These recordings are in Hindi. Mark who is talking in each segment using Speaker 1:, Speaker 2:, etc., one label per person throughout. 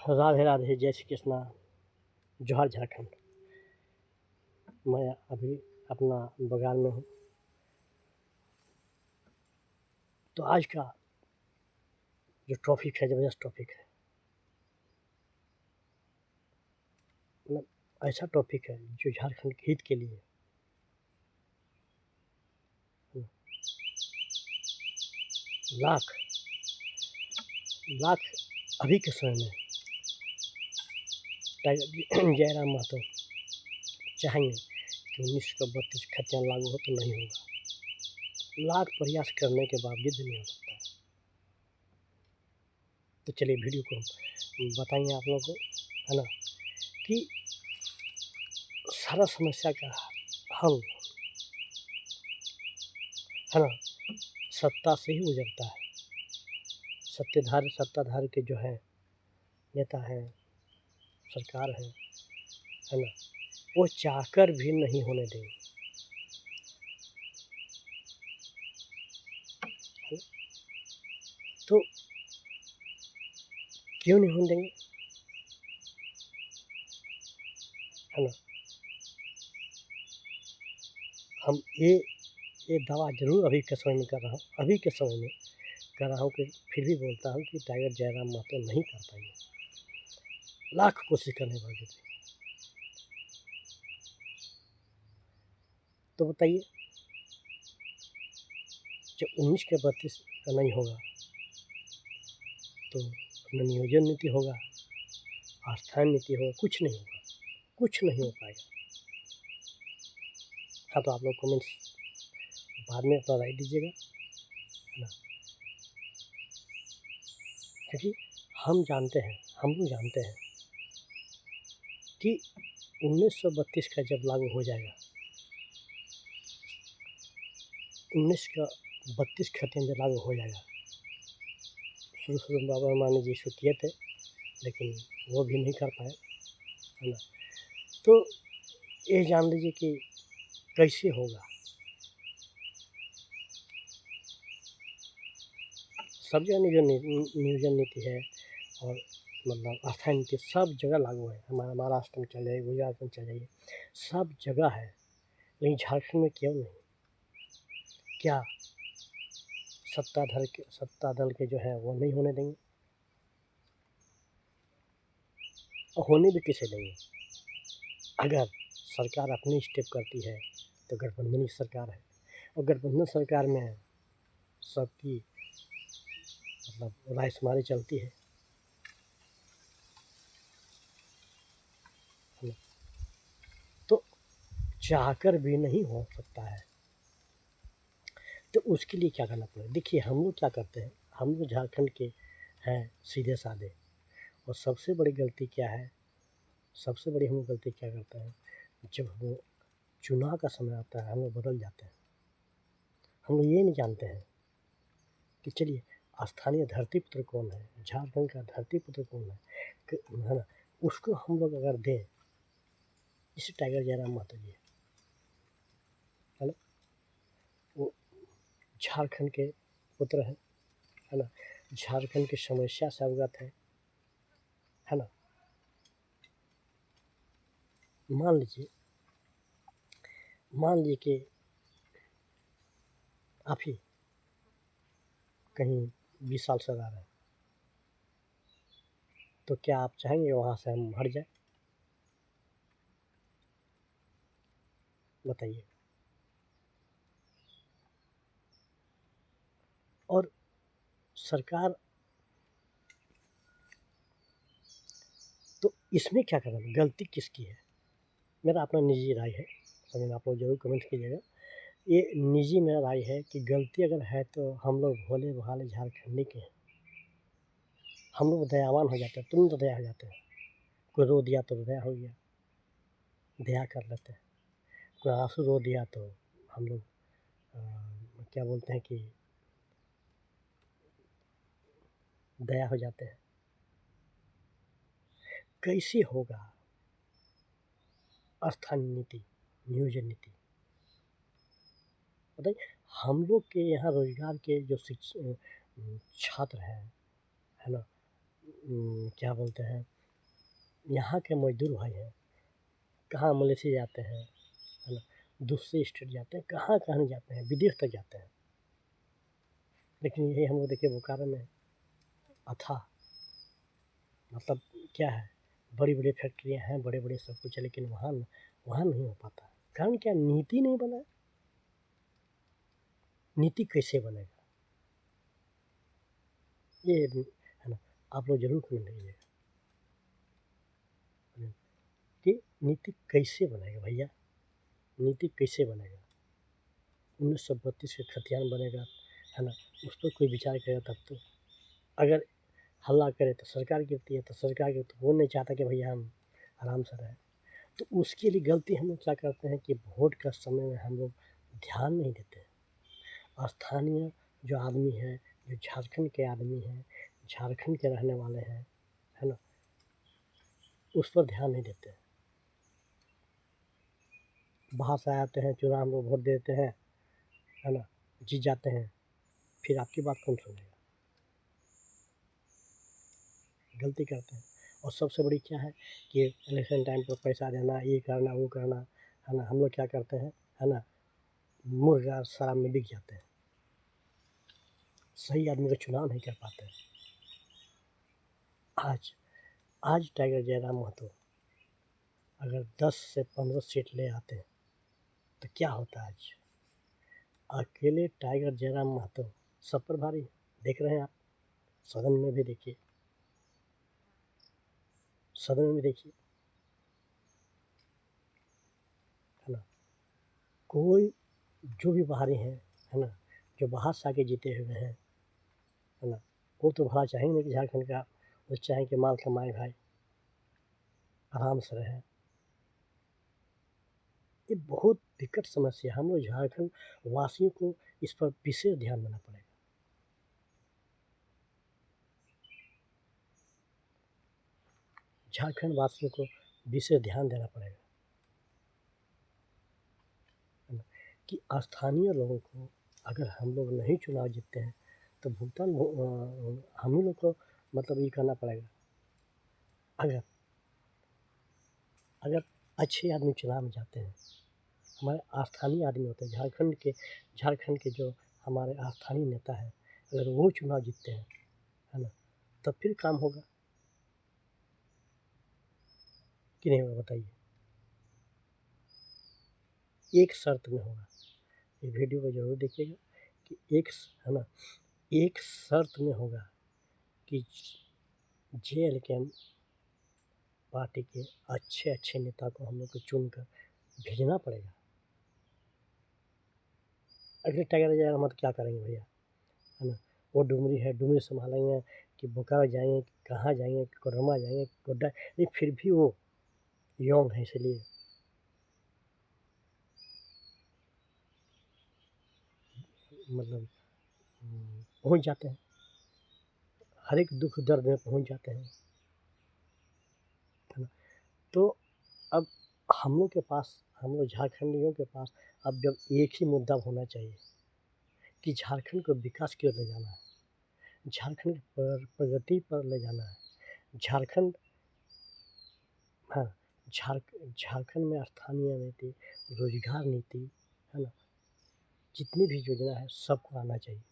Speaker 1: राधे राधे, जय श्री कृष्णा, जोहार झारखंड। मैं अभी अपना बगान में हूँ। तो आज का जो टॉपिक है, ज़बरदस्त टॉपिक है। मतलब ऐसा टॉपिक है जो झारखंड के हित के लिए लाख लाख अभी के समय में टाइगर जयराम महतो चाहेंगे कि 1932 खतियान लागू हो, तो नहीं होगा। लाख प्रयास करने के बावजूद भी नहीं हो सकता है। तो चलिए वीडियो को हम बताएंगे आप लोगों को, है ना, कि सारा समस्या का हल, है ना, सत्ता से ही गुजरता है। सत्ताधार के जो है नेता हैं, सरकार है ना, वो चाहकर भी नहीं होने देंगे। तो क्यों नहीं होने देंगे, है ना। हम ये दावा जरूर अभी के समय में कर रहा हूँ कि फिर भी बोलता हूँ कि टाइगर जयराम महतो नहीं कर पाएंगे, लाख कोशिश करने के बावजूद। तो बताइए, जब 19 के 32 का नहीं होगा तो न नियोजन नीति होगा, आस्थान नीति होगा, कुछ नहीं होगा, कुछ नहीं हो पाएगा। हाँ, तो आप लोग कमेंट्स बाद में अपना राय दीजिएगा, है ना, क्योंकि हम लोग जानते हैं कि 1932 का जब लागू हो जाएगा, 19 का 32 खतियान जब लागू हो जाएगा, शुरू में बाबा मानी जी इशू किए थे, लेकिन वो भी नहीं कर पाए, है ना। तो ये जान लीजिए कि कैसे होगा। सब जगह नियोजन नीति है और मतलब अस्थायी नीति सब जगह लागू है। हमारा महाराष्ट्र में चल जाइए, गुजरात में चल जाइए, सब जगह है, लेकिन झारखंड में क्यों नहीं? क्या सत्ता दल के जो है वो नहीं होने देंगे? और होने भी किसे देंगे? अगर सरकार अपनी स्टेप करती है तो गठबंधन की सरकार है, और गठबंधन सरकार में सबकी मतलब रायशुमारी चलती है। तो चाहकर भी नहीं हो सकता है। तो उसके लिए क्या करना पड़ेगा? देखिए, हम लोग क्या करते हैं, हम लोग झारखंड के हैं सीधे साधे, और सबसे बड़ी गलती क्या है, सबसे बड़ी हम लोग गलती क्या करते हैं, जब वो चुनाव का समय आता है हम लोग बदल जाते हैं। हम लोग ये नहीं जानते हैं कि चलिए स्थानीय धरती पुत्र कौन है, झारखंड का धरती पुत्र कौन है ना, उसको हम लोग अगर दें, जैसे टाइगर जयराम महतो जी, है ना, वो झारखंड के पुत्र हैं, है ना, झारखंड की समस्या से अवगत है ना। मान लीजिए कि आप ही कहीं 20 साल से रह रहे हैं, तो क्या आप चाहेंगे वहाँ से हम हट जाए? बताइए। और सरकार, तो इसमें क्या करना है, गलती किसकी है? मेरा अपना निजी राय है, समझ आप लोग जरूर कमेंट कीजिएगा। ये निजी मेरा राय है कि गलती अगर है तो हम लोग भोले भाले झारखंडी के हैं, हम लोग दयावान हो जाते हैं, तुम तो दया हो जाते हैं। कोई रो दिया तो दया हो गया, दया कर लेते हैं। कोई आंसू रो दिया तो हम लोग क्या बोलते हैं कि दया हो जाते हैं। कैसे होगा स्थानीय नीति, नियोजन नीति? बताइए। हम लोग के यहाँ रोजगार के जो छात्र हैं, है ना, क्या बोलते हैं, यहाँ के मजदूर भाई हैं, कहाँ मलेशिया जाते हैं, है ना, दूसरे स्टेट जाते हैं, कहाँ कहाँ नहीं जाते हैं, विदेश तक जाते हैं। लेकिन यही हम लोग देखिए बोकारो में अथाह मतलब क्या है, बड़ी बड़ी फैक्ट्रियाँ हैं, बड़े बड़े सब कुछ है, लेकिन वहाँ नहीं हो पाता। कारण क्या, नीति नहीं बना है। नीति कैसे बनेगा, ये है ना, आप लोग जरूर कमेंट कीजिएगा कि नीति कैसे बनेगा भैया, नीति कैसे बनेगा। 1932 के खतियान बनेगा, है ना, उस पर कोई विचार करेगा तब तो। अगर हल्ला करे तो सरकार गिरती है, तो सरकार गिरती तो वो नहीं चाहता कि भैया हम आराम से रहें। तो उसके लिए गलती हम लोग क्या करते हैं कि वोट का समय में हम लोग ध्यान नहीं देते हैं। स्थानीय जो आदमी है, जो झारखंड के आदमी हैं, झारखंड के रहने वाले हैं, है ना, उस पर ध्यान नहीं देते हैं। बाहर से आते हैं, चुनाव हम लोग वोट देते हैं, है ना, जीत जाते हैं, फिर आपकी बात कौन सुनेगा। गलती करते हैं। और सबसे बड़ी क्या है कि इलेक्शन टाइम पर पैसा देना, ये करना वो करना, है ना, हम लोग क्या करते हैं, है ना, मुर्गा शराब में बिक जाते हैं, सही आदमी का चुनाव नहीं कर पाते हैं। आज टाइगर जयराम महतो अगर 10 से 15 सीट ले आते हैं तो क्या होता है। आज अकेले टाइगर जयराम महतो सब पर भारी देख रहे हैं आप। सदन में भी देखिए, सदन में भी देखिए, है ना, कोई जो भी बाहरी हैं, है ना, जो बाहर से आके जीते हुए हैं, है ना, वो तो भला चाहेंगे नहीं कि झारखंड का, वो चाहें कि माल कमाए भाई, आराम से रहें। ये बहुत दिक्कत समस्या है। हम लोग झारखंड वासियों को इस पर विशेष ध्यान देना पड़ेगा। झारखंड वासियों को विशेष ध्यान देना पड़ेगा, है ना, कि स्थानीय लोगों को अगर हम लोग नहीं चुनाव जीतते हैं तो भुगतान हम ही लोग को मतलब ये करना पड़ेगा। अगर अगर अच्छे आदमी चुनाव में जाते हैं, हमारे स्थानीय आदमी होते हैं, झारखंड के जो हमारे स्थानीय नेता हैं, अगर वो चुनाव जीतते हैं, है ना, तब फिर काम होगा कि नहीं होगा बताइए। एक शर्त में होगा, ये वीडियो को जरूर देखिएगा कि एक, है ना, एक शर्त में होगा कि JLK पार्टी के अच्छे अच्छे नेता को हम लोग को चुन कर भेजना पड़ेगा। अगले टाइगर जाएगा हम तो क्या करेंगे भैया, है ना, वो डुमरी है, डुमरी संभालेंगे कि बोकारो जाएंगे, कि कहाँ जाएंगे, कि कोडरमा जाएंगे, गोड्डा, नहीं फिर भी वो यौंग है, इसलिए मतलब पहुँच जाते हैं, हर एक दुख दर्द में पहुँच जाते हैं, है ना। तो अब हम लोग के पास, हम लोग झारखंडियों के पास अब जब एक ही मुद्दा होना चाहिए कि झारखंड को विकास की ओर ले जाना है, झारखंड पर प्रगति पर ले जाना है, झारखंड, हाँ, झारखंड में स्थानीय नीति, रोजगार नीति, है ना, जितनी भी योजना है सबको आना चाहिए।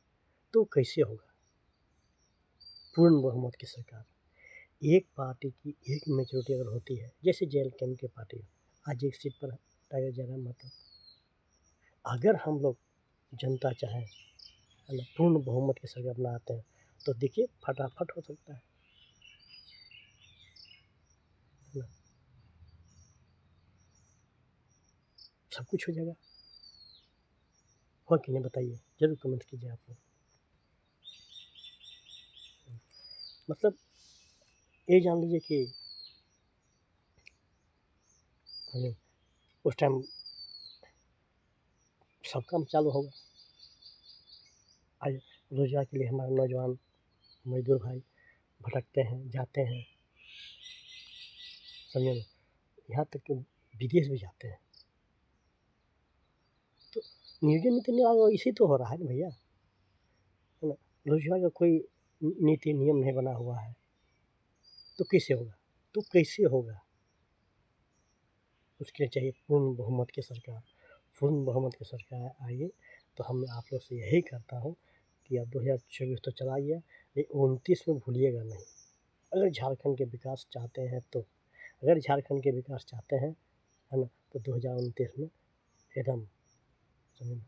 Speaker 1: तो कैसे होगा, पूर्ण बहुमत की सरकार, एक पार्टी की एक मेजोरिटी अगर होती है, जैसे JLK की पार्टी आज एक सीट पर टाइगर जयराम महतो, अगर हम लोग जनता चाहें, है ना, पूर्ण बहुमत की सरकार बनाते हैं तो देखिए फटाफट हो सकता है ना, सब कुछ हो जाएगा। हो कि नहीं बताइए, जरूर कमेंट कीजिए आप लोग। मतलब ये जान लीजिए कि उस टाइम सब काम चालू होगा। आज रोजगार के लिए हमारे नौजवान मजदूर भाई भटकते हैं, जाते हैं, समझे ना, यहाँ तक कि विदेश भी जाते हैं। तो नियोजन नीति नहीं, इसी तो हो रहा है ना भैया, है ना, रोजगार का कोई नीति नियम नहीं बना हुआ है तो कैसे होगा। तो कैसे होगा? उसके लिए चाहिए पूर्ण बहुमत की सरकार। पूर्ण बहुमत की सरकार आइए तो हम आप लोग से यही कहता हूँ कि अब 2024 तो चला गया, लेकिन 29 में भूलिएगा नहीं। अगर झारखंड के विकास चाहते हैं तो, अगर झारखंड के विकास चाहते हैं, है ना, तो 2029 में एकदम समझ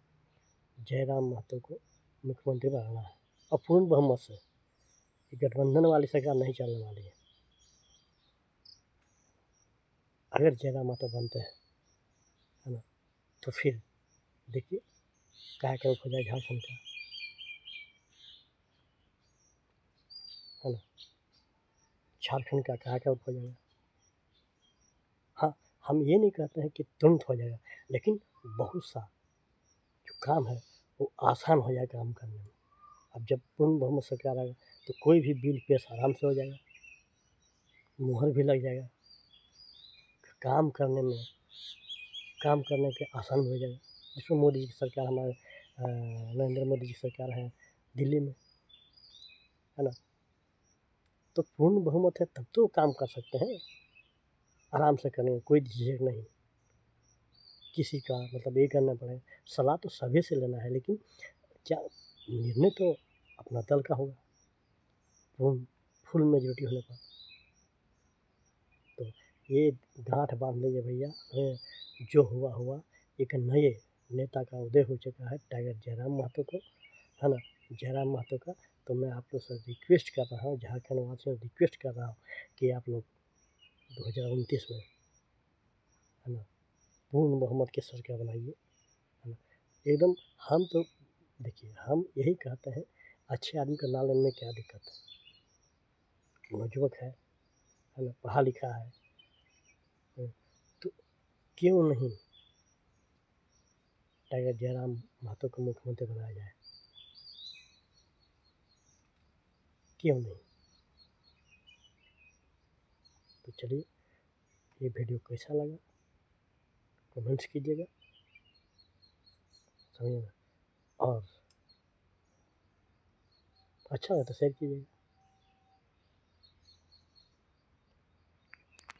Speaker 1: जयराम महतो को मुख्यमंत्री बनाना है और पूर्ण बहुमत से। ये गठबंधन वाली सरकार नहीं चलने वाली है। अगर जयराम महतो बनते हैं, है ना, तो फिर देखिए कायाकल्प हो जाए झारखंड का, है ना, झारखंड का कायाकल्प हो जाएगा। हाँ, हम ये नहीं कहते हैं कि तुरंत हो जाएगा, लेकिन बहुत सा जो काम है वो आसान हो जाएगा काम करने में। अब जब पूर्ण बहुमत सरकार आएगा तो कोई भी बिल पेश आराम से हो जाएगा, मुहर भी लग जाएगा, काम करने में, काम करने के आसान भी हो जाएगा। जिसमें मोदी जी की सरकार, हमारे नरेंद्र मोदी जी की सरकार है दिल्ली में, है ना, तो पूर्ण बहुमत है तब तो काम कर सकते हैं, आराम से करेंगे, कोई झिझक नहीं किसी का। मतलब ये करना पड़ेगा, सलाह तो सभी से लेना है, लेकिन क्या निर्णय तो अपना दल का होगा पूर्ण फुल मेजोरिटी होने पर। तो ये गांठ बांध लीजिए भैया, जो हुआ हुआ। एक नए नेता का उदय हो चुका है, टाइगर जयराम महतो को, है ना, जयराम महतो का। तो मैं आप लोग से रिक्वेस्ट कर रहा हूँ, झारखंड वासियों से रिक्वेस्ट कर रहा हूँ कि आप लोग 2029 में, है ना, पूर्ण बहुमत की सरकार बनाइए, है ना, एकदम। हम तो देखिए, हम यही कहते हैं, अच्छे आदमी का नाम लेने में क्या दिक्कत है, नौजुवक है ना, पढ़ा लिखा है, तो क्यों नहीं टाइगर जयराम महतो को मुख्यमंत्री बनाया जाए, क्यों नहीं? तो चलिए, ये वीडियो कैसा लगा कमेंट्स कीजिएगा, समझिए ना, और अच्छा लगा तो शेयर कीजिएगा।